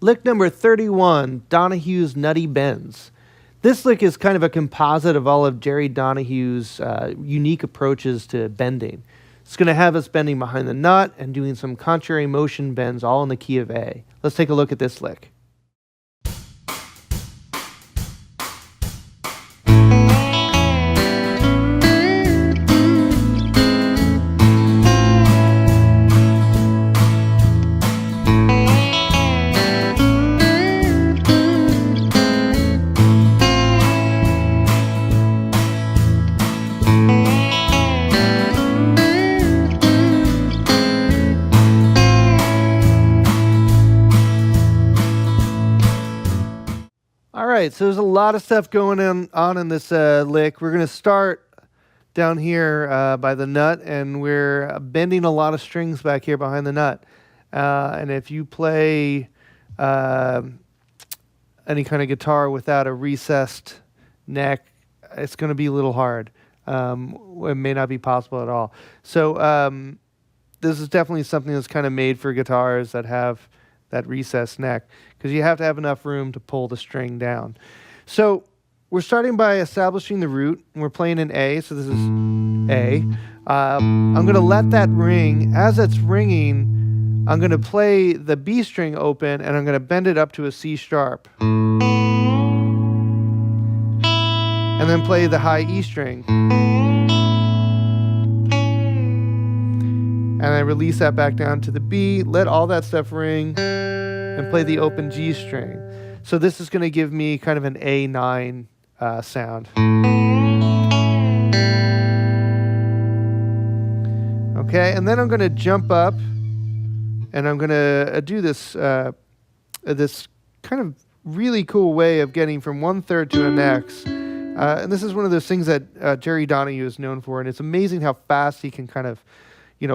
Lick number 31, Donahue's Nutty Bends. This lick is kind of a composite of all of Jerry Donahue's unique approaches to bending. It's going to have us bending behind the nut and doing some contrary motion bends all in the key of A. Let's take a look at this lick. All right, so there's a lot of stuff going on in this lick. We're going to start down here by the nut, and we're bending a lot of strings back here behind the nut. And if you play any kind of guitar without a recessed neck, it's going to be a little hard. It may not be possible at all. So this is definitely something that's kind of made for guitars that have that recessed neck, because you have to have enough room to pull the string down. So we're starting by establishing the root, and we're playing in A, so this is A. I'm going to let that ring. As it's ringing, I'm going to play the B string open, and I'm going to bend it up to a C sharp. And then play the high E string. And I release that back down to the B, let all that stuff ring, and play the open G string. So this is going to give me kind of an A9 sound. Okay, and then I'm going to jump up, and I'm going to do this this kind of really cool way of getting from 1/3 to the next. And this is one of those things that Jerry Donahue is known for, and it's amazing how fast he can kind of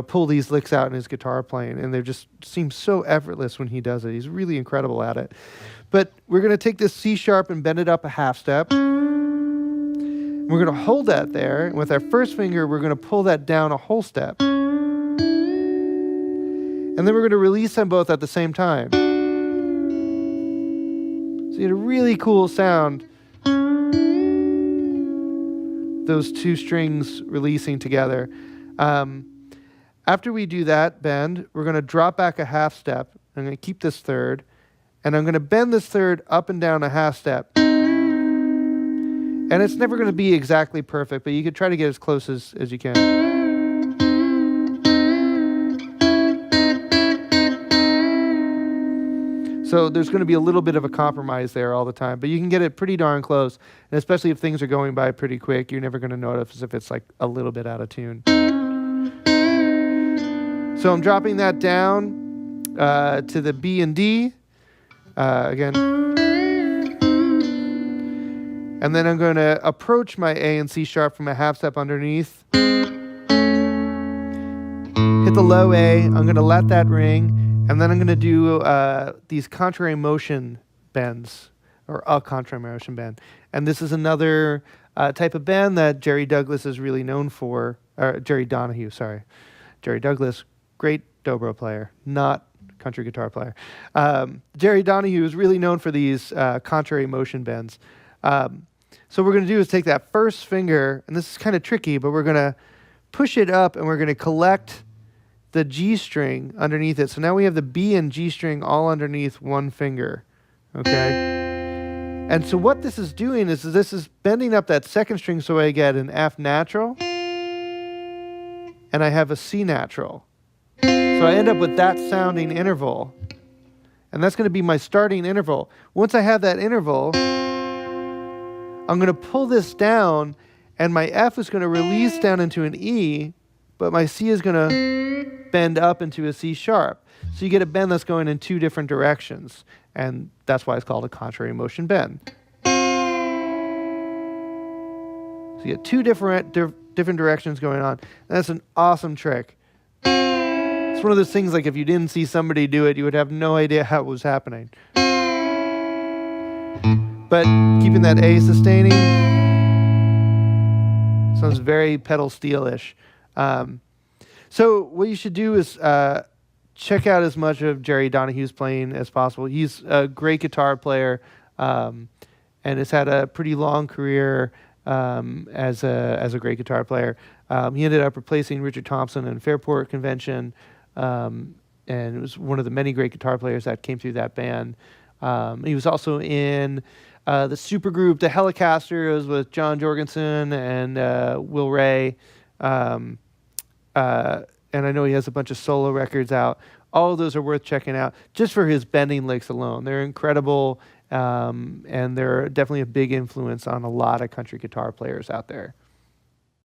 pull these licks out in his guitar playing, and they just seem so effortless when he does it. He's really incredible at it. But we're going to take this C sharp and bend it up a half step. We're going to hold that there, and with our first finger, we're going to pull that down a whole step. And then we're going to release them both at the same time. So you get a really cool sound, those two strings releasing together. After we do that bend, we're going to drop back a half step. I'm going to keep this third, and I'm going to bend this third up and down a half step. And it's never going to be exactly perfect, but you can try to get as close as you can. So there's going to be a little bit of a compromise there all the time, but you can get it pretty darn close. And especially if things are going by pretty quick, you're never going to notice if it's like a little bit out of tune. So I'm dropping that down to the B and D again. And then I'm going to approach my A and C sharp from a half step underneath. Hit the low A. I'm going to let that ring. And then I'm going to do these contrary motion bends, or a contrary motion bend. And this is another type of bend that Jerry Douglas is really known for. Or Jerry Donahue, sorry. Jerry Douglas, great dobro player, not country guitar player. Jerry Donahue is really known for these contrary motion bends. So what we're going to do is take that first finger, and this is kind of tricky, but we're going to push it up, and we're going to collect the G string underneath it. So now we have the B and G string all underneath one finger. Okay? And so what this is doing is this is bending up that second string so I get an F natural, and I have a C natural. So I end up with that sounding interval. And that's going to be my starting interval. Once I have that interval, I'm going to pull this down, and my F is going to release down into an E, but my C is going to bend up into a C sharp. So you get a bend that's going in two different directions, and that's why it's called a contrary motion bend. So you get two different directions going on, and that's an awesome trick. It's one of those things like if you didn't see somebody do it, you would have no idea how it was happening. But keeping that A sustaining sounds very pedal steel-ish. So what you should do is check out as much of Jerry Donahue's playing as possible. He's a great guitar player, and has had a pretty long career as a great guitar player. He ended up replacing Richard Thompson in Fairport Convention, and was one of the many great guitar players that came through that band. He was also in the supergroup The Helicasters with John Jorgensen and Will Ray. And I know he has a bunch of solo records out. All of those are worth checking out just for his bending licks alone. They're incredible, and they're definitely a big influence on a lot of country guitar players out there.